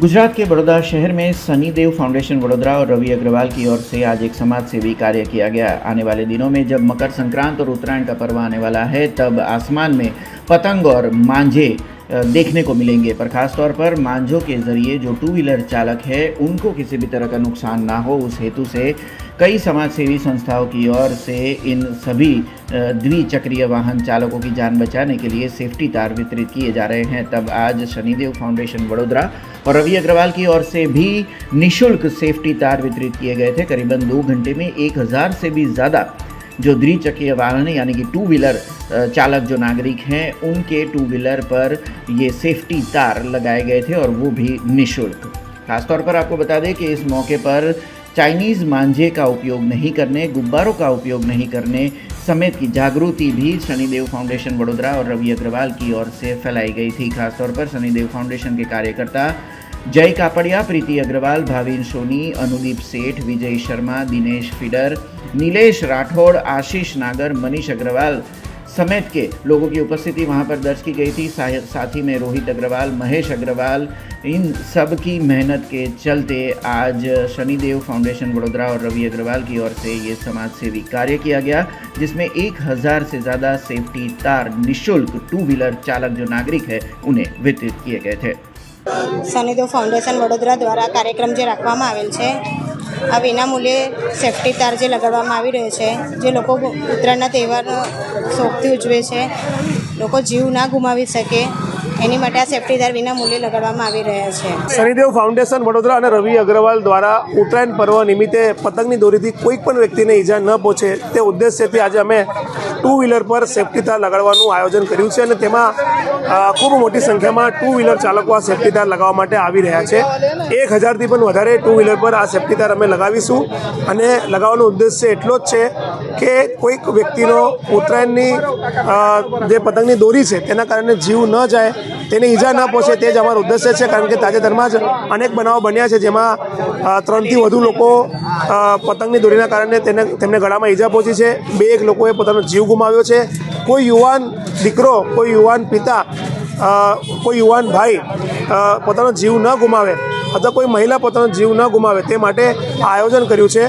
गुजरात के बड़ौदा शहर में सनी देव फाउंडेशन वडोदरा और रवि अग्रवाल की ओर से आज एक समाज सेवी कार्य किया गया। आने वाले दिनों में जब मकर संक्रांत और उत्तरायण का पर्व आने वाला है, तब आसमान में पतंग और मांझे देखने को मिलेंगे, पर खास तौर पर मांझों के जरिए जो टू व्हीलर चालक है उनको किसी भी तरह का नुकसान ना हो, उस हेतु से कई समाज सेवी संस्थाओं की ओर से इन सभी द्विचक्रीय वाहन चालकों की जान बचाने के लिए सेफ्टी तार वितरित किए जा रहे हैं। तब आज शनिदेव फाउंडेशन वडोदरा और रवि अग्रवाल की ओर से भी निःशुल्क सेफ्टी तार वितरित किए गए थे। करीबन 2 घंटे में 1000 से भी ज़्यादा जो द्विचक्रीय वाहन यानी कि टू व्हीलर चालक जो नागरिक हैं, उनके टू व्हीलर पर ये सेफ्टी तार लगाए गए थे और वो भी निःशुल्क। खासतौर पर आपको बता दें कि इस मौके पर चाइनीज़ मांझे का उपयोग नहीं करने, गुब्बारों का उपयोग नहीं करने समेत की जागृति भी शनिदेव फाउंडेशन वडोदरा और रवि अग्रवाल की ओर से फैलाई गई थी। खासतौर पर शनिदेव फाउंडेशन के कार्यकर्ता जय कापड़िया, प्रीति अग्रवाल, भावीन सोनी, अनुदीप सेठ, विजय शर्मा, दिनेश फिडर, नीलेश राठौड़, आशीष नागर, मनीष अग्रवाल समेत के लोगों की उपस्थिति वहां पर दर्ज की गई थी। साथ ही में रोहित अग्रवाल, महेश अग्रवाल, इन सब की मेहनत के चलते आज शनिदेव फाउंडेशन वडोदरा और रवि अग्रवाल की ओर से ये समाज सेवी कार्य किया गया, जिसमें 1000 से ज़्यादा सेफ्टी तार निःशुल्क टू व्हीलर चालक जो नागरिक है उन्हें वितरित किए गए थे। शनिदेव फाउंडेशन वडोदरा द्वारा कार्यक्रम जे राखवामां आवेल छे, आ विनामूल्ये सेफ्टी तार जे लगाडवामां आवी रह्यो छे, जे लोको उत्तरायणना तहेवार शोखथी उजवे छे, लोको जीव ना गुमावी शके एनी माटे आ सेफ्टी तार विनामूल्ये लगाडवामां आवी रह्या छे। शनिदेव फाउंडेशन वडोदरा અને રવિ અગ્રવાલ દ્વારા ઉત્તરાયણ પર્વ નિમિત્તે પતંગની દોરીથી કોઈ પણ વ્યક્તિને ઈજા ન પહોંચે તે ઉદ્દેશ્યથી આજે અમે ટુ વ્હીલર પર સેફ્ટી તાર લગાડવાનું આયોજન કર્યું છે અને તેમાં ખૂબ મોટી સંખ્યામાં ટુ વ્હીલર ચાલકો આ સેફ્ટી તાર લગાવવા માટે આવી રહ્યા છે। 1000થી પણ વધારે ટુ વ્હીલર પર આ સેફ્ટી તાર અમે લગાવીશું અને લગાવવાનો ઉદ્દેશ્ય એટલો જ છે કે કોઈક વ્યક્તિનો ઉત્તરાયણની જે પતંગની દોરી છે તેના કારણે જીવ ન જાય, તેને ઈજા ન પહોંચે, તે જ અમારો ઉદ્દેશ્ય છે। કારણ કે તાજેતરમાં જ અનેક બનાવો બન્યા છે જેમાં 3થી વધુ લોકો પતંગની દોરીના કારણે તેમને ગળામાં ઈજા પહોંચી છે। 2 લોકોએ પોતાનો જીવ ગુમાવ્યો છે। કોઈ યુવાન દીકરો, કોઈ યુવાન પિતા, કોઈ યુવાન ભાઈ પોતાનો જીવ ન ગુમાવે અથવા કોઈ મહિલા પોતાનો જીવ ન ગુમાવે તે માટે આ આયોજન કર્યું છે।